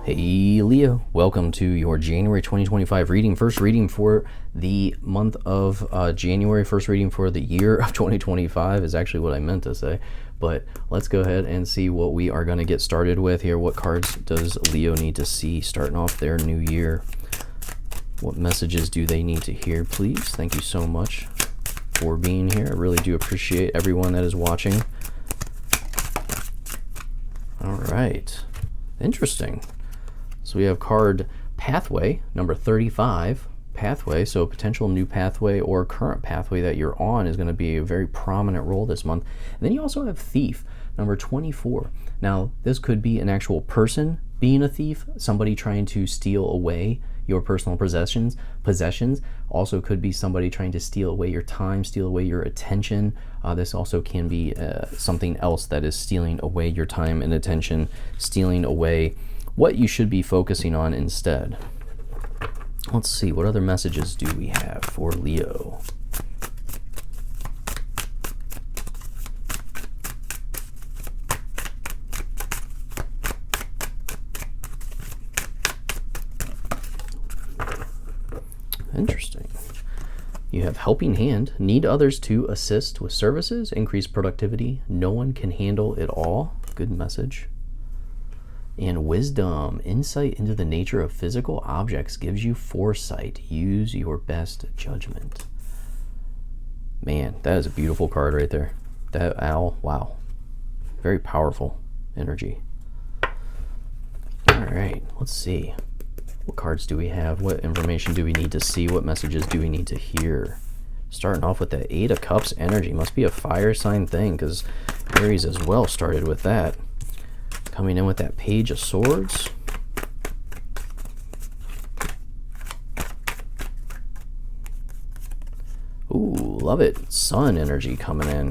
Hey Leo, welcome to your January 2025 reading. First reading for the month of January, first reading for the year of 2025 is actually what I meant to say. But let's go ahead and see what we are going to get started with here. What cards does Leo need to see starting off their new year? What messages do they need to hear, please? Thank you so much for being here. I really do appreciate everyone that is watching. All right. Interesting. So we have card Pathway, number 35, Pathway. So a potential new pathway or current pathway that you're on is going to be a very prominent role this month. And then you also have Thief, number 24. Now, this could be an actual person being a thief, somebody trying to steal away your personal possessions. Also could be somebody trying to steal away your time, steal away your attention. This also can be something else that is stealing away your time and attention, stealing away what you should be focusing on instead. Let's see, what other messages do we have for Leo? Interesting. You have Helping Hand, need others to assist with services, increase productivity. No one can handle it all. Good message. And Wisdom, insight into the nature of physical objects gives you foresight. Use your best judgment. Man, that is a beautiful card right there. That owl, wow. Very powerful energy. All right, let's see. What cards do we have? What information do we need to see? What messages do we need to hear? Starting off with that Eight of Cups energy. Must be a fire sign thing because Aries as well started with that. Coming in with that Page of Swords. Ooh, love it. Sun energy coming in.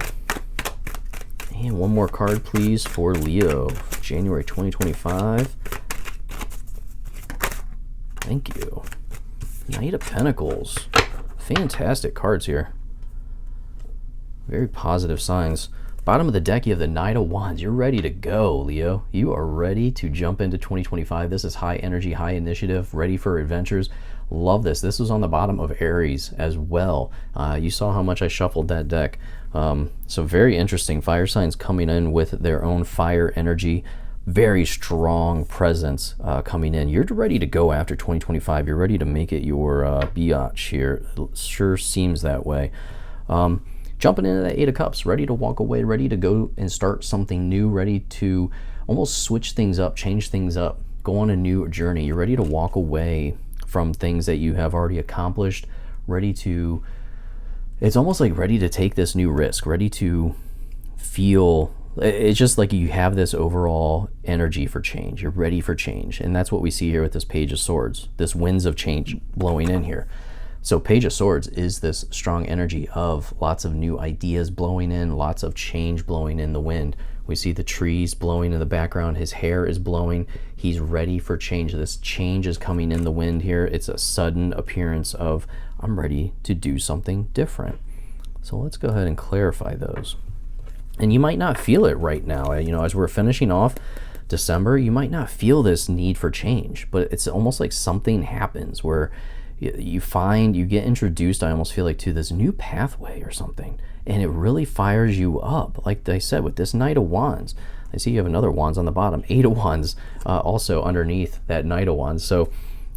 And one more card, please, for Leo. January 2025. Thank you. Knight of Pentacles. Fantastic cards here. Very positive signs. Bottom of the deck, you have the Knight of Wands. You're ready to go, Leo. You are ready to jump into 2025. This is high energy, high initiative, ready for adventures. Love this. This was on the bottom of Aries as well. You saw how much I shuffled that deck. So very interesting. Fire signs coming in with their own fire energy. Very strong presence coming in. You're ready to go after 2025. You're ready to make it your biatch here. It sure seems that way. Jumping into that Eight of Cups, ready to walk away, ready to go and start something new, ready to almost switch things up, change things up, go on a new journey. You're ready to walk away from things that you have already accomplished, ready to, it's almost like ready to take this new risk, ready to feel, it's just like you have this overall energy for change. You're ready for change. And that's what we see here with this Page of Swords, this winds of change blowing in here. So Page of Swords is this strong energy of lots of new ideas blowing in, lots of change blowing in the wind. We see the trees blowing in the background. His hair is blowing. He's ready for change. This change is coming in the wind here. It's a sudden appearance of, I'm ready to do something different. So let's go ahead and clarify those. And you might not feel it right now. You know, as we're finishing off December, you might not feel this need for change, but it's almost like something happens where you get introduced, I almost feel like, to this new pathway or something, and it really fires you up. Like I said, with this Knight of Wands, I see you have another Wands on the bottom, Eight of Wands also underneath that Knight of Wands. So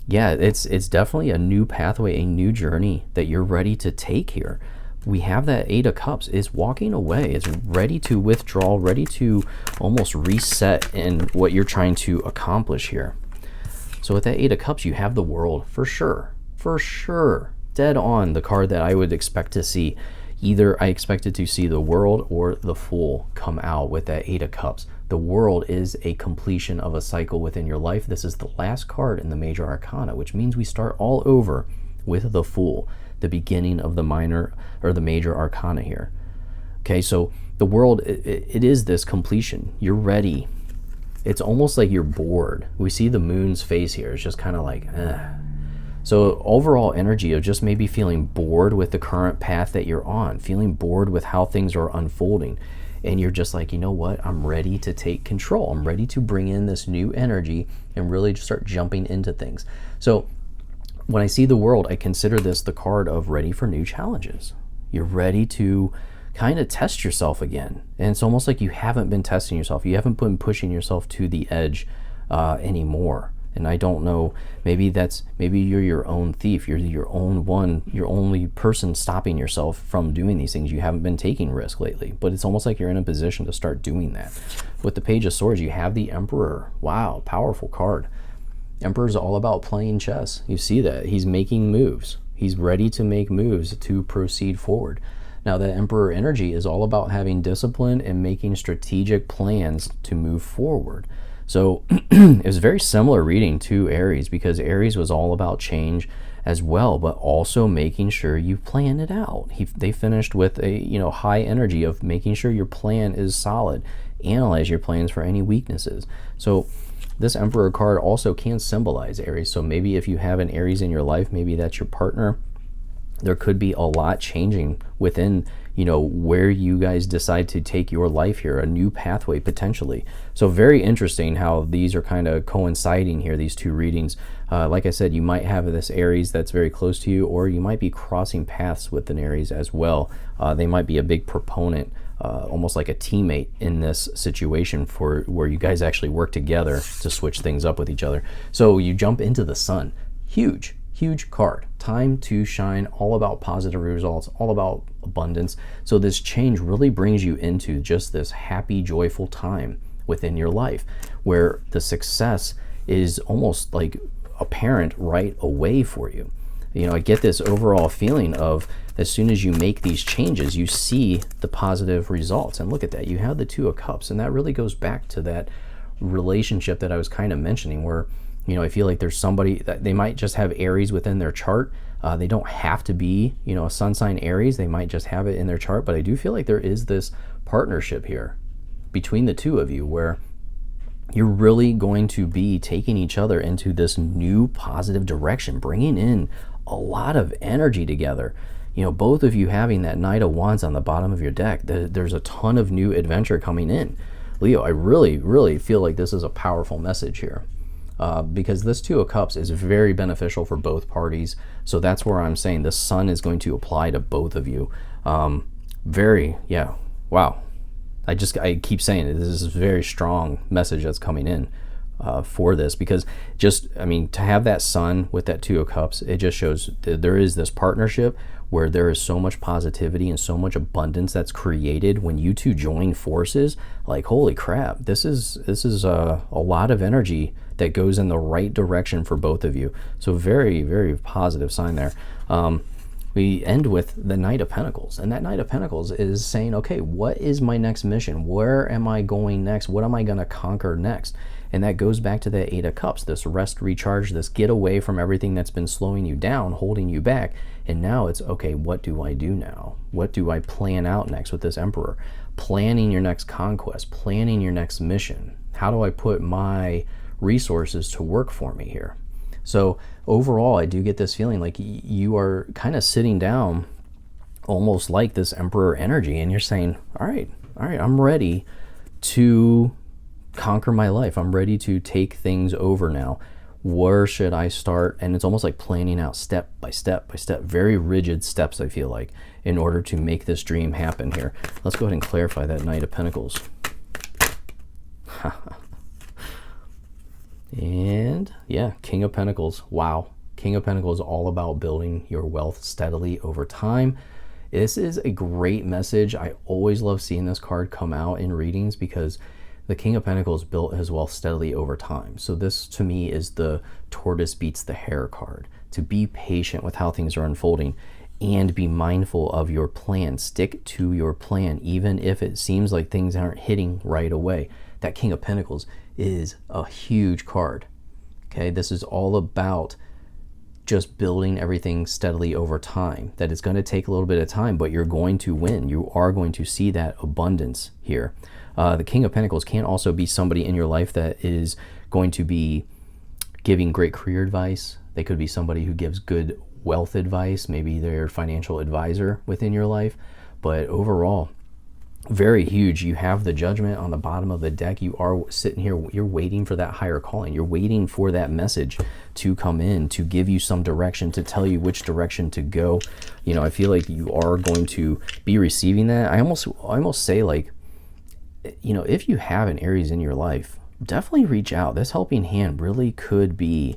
yeah, it's definitely a new pathway, a new journey that you're ready to take here. We have that Eight of Cups is walking away. It's ready to withdraw, ready to almost reset in what you're trying to accomplish here. So with that Eight of Cups, you have the World for sure. For sure, dead on the card that I would expect to see. Either I expected to see the World or the Fool come out with that Eight of Cups. The World is a completion of a cycle within your life. This is the last card in the Major Arcana, which means we start all over with the Fool, the beginning of the minor or the Major Arcana here. Okay, so the World, it is this completion. You're ready. It's almost like you're bored. We see the Moon's face here. It's just kind of like, So overall energy of just maybe feeling bored with the current path that you're on, feeling bored with how things are unfolding. and you're just like, you know what, I'm ready to take control. I'm ready to bring in this new energy and really just start jumping into things. So when I see the world, I consider this the card of ready for new challenges. You're ready to kind of test yourself again. And it's almost like you haven't been testing yourself. You haven't been pushing yourself to the edge anymore. And I don't know, maybe you're your own thief. You're your only person stopping yourself from doing these things. You haven't been taking risk lately, but it's almost like you're in a position to start doing that. With the Page of Swords, you have the Emperor. Wow, powerful card. Emperor's all about playing chess. You see that. He's making moves. He's ready to make moves to proceed forward. Now, the Emperor energy is all about having discipline and making strategic plans to move forward. So it was a very similar reading to Aries, because Aries was all about change as well, but also making sure you plan it out. They finished with a high energy of making sure your plan is solid. Analyze your plans for any weaknesses. So this Emperor card also can symbolize Aries. So maybe if you have an Aries in your life, maybe that's your partner. There could be a lot changing within where you guys decide to take your life here, a new pathway potentially. So very interesting how these are kind of coinciding here, these two readings. Like I said, you might have this Aries that's very close to you, or you might be crossing paths with an Aries as well. They might be a big proponent, almost like a teammate in this situation, for where you guys actually work together to switch things up with each other. So you jump into the Sun. Huge card. Time to shine, all about positive results, all about abundance. So this change really brings you into just this happy, joyful time within your life, where the success is almost like apparent right away for you. I get this overall feeling of, as soon as you make these changes, you see the positive results. And look at that, you have the Two of Cups, and that really goes back to that relationship that I was kind of mentioning, where I feel like there's somebody that they might just have Aries within their chart. They don't have to be, a sun sign Aries. They might just have it in their chart. But I do feel like there is this partnership here between the two of you, where you're really going to be taking each other into this new positive direction, bringing in a lot of energy together. Both of you having that Knight of Wands on the bottom of your deck. There's a ton of new adventure coming in. Leo, I really feel like this is a powerful message here. Because this Two of Cups is very beneficial for both parties. So that's where I'm saying the Sun is going to apply to both of you. Wow. I keep saying it. This is a very strong message that's coming in for this, because to have that Sun with that Two of Cups, it just shows that there is this partnership where there is so much positivity and so much abundance that's created when you two join forces. Like, holy crap, this is a lot of energy that goes in the right direction for both of you. So very, very positive sign there. We end with the Knight of Pentacles, and that Knight of Pentacles is saying, okay, what is my next mission? Where am I going next? What am I going to conquer next? And that goes back to the Eight of Cups, this rest, recharge, this get away from everything that's been slowing you down, holding you back. And now it's, okay, what do I do now? What do I plan out next with this Emperor? Planning your next conquest, planning your next mission. How do I put my resources to work for me here? So overall, I do get this feeling like you are kind of sitting down almost like this Emperor energy, and you're saying, all right, I'm ready to conquer my life. I'm ready to take things over now. Where should I start? And it's almost like planning out step by step by step, very rigid steps, I feel like, in order to make this dream happen here. Let's go ahead and clarify that Knight of Pentacles. And yeah, King of Pentacles. Wow. King of Pentacles, all about building your wealth steadily over time. This is a great message. I always love seeing this card come out in readings, because the King of Pentacles built his wealth steadily over time. So this, to me, is the tortoise beats the hare card. To be patient with how things are unfolding and be mindful of your plan. Stick to your plan, even if it seems like things aren't hitting right away. That King of Pentacles is a huge card. Okay, this is all about just building everything steadily over time. That it's going to take a little bit of time, but you're going to win. You are going to see that abundance here. The King of Pentacles can also be somebody in your life that is going to be giving great career advice. They could be somebody who gives good wealth advice. Maybe they're financial advisor within your life. But overall, very huge. You have the Judgment on the bottom of the deck. You are sitting here, you're waiting for that higher calling. You're waiting for that message to come in, to give you some direction, to tell you which direction to go. You know, I feel like you are going to be receiving that. I almost say, like, you know, if you have an Aries in your life, definitely reach out. This helping hand really could be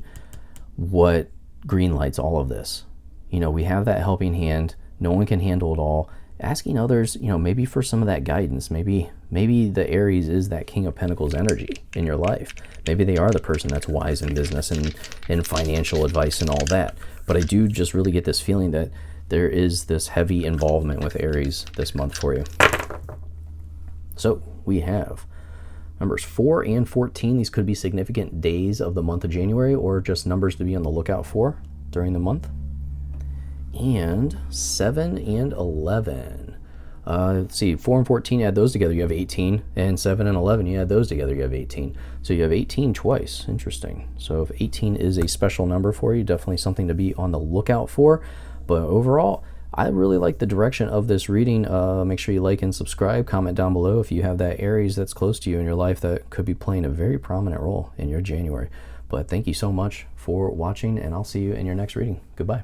what green lights all of this. You know, we have that helping hand. No one can handle it all. Asking others, you know, maybe for some of that guidance. Maybe the Aries is that King of Pentacles energy in your life. Maybe they are the person that's wise in business and financial advice and all that. But I do just really get this feeling that there is this heavy involvement with Aries this month for you. So we have numbers 4 and 14. These could be significant days of the month of January, or just numbers to be on the lookout for during the month. And 7 and 11. Let's see, 4 and 14, add those together, you have 18. And 7 and 11, you add those together, you have 18. So you have 18 twice. Interesting. So if 18 is a special number for you, definitely something to be on the lookout for. But overall, I really like the direction of this reading. Make sure you like and subscribe. Comment down below if you have that Aries that's close to you in your life that could be playing a very prominent role in your January. But thank you so much for watching, and I'll see you in your next reading. Goodbye.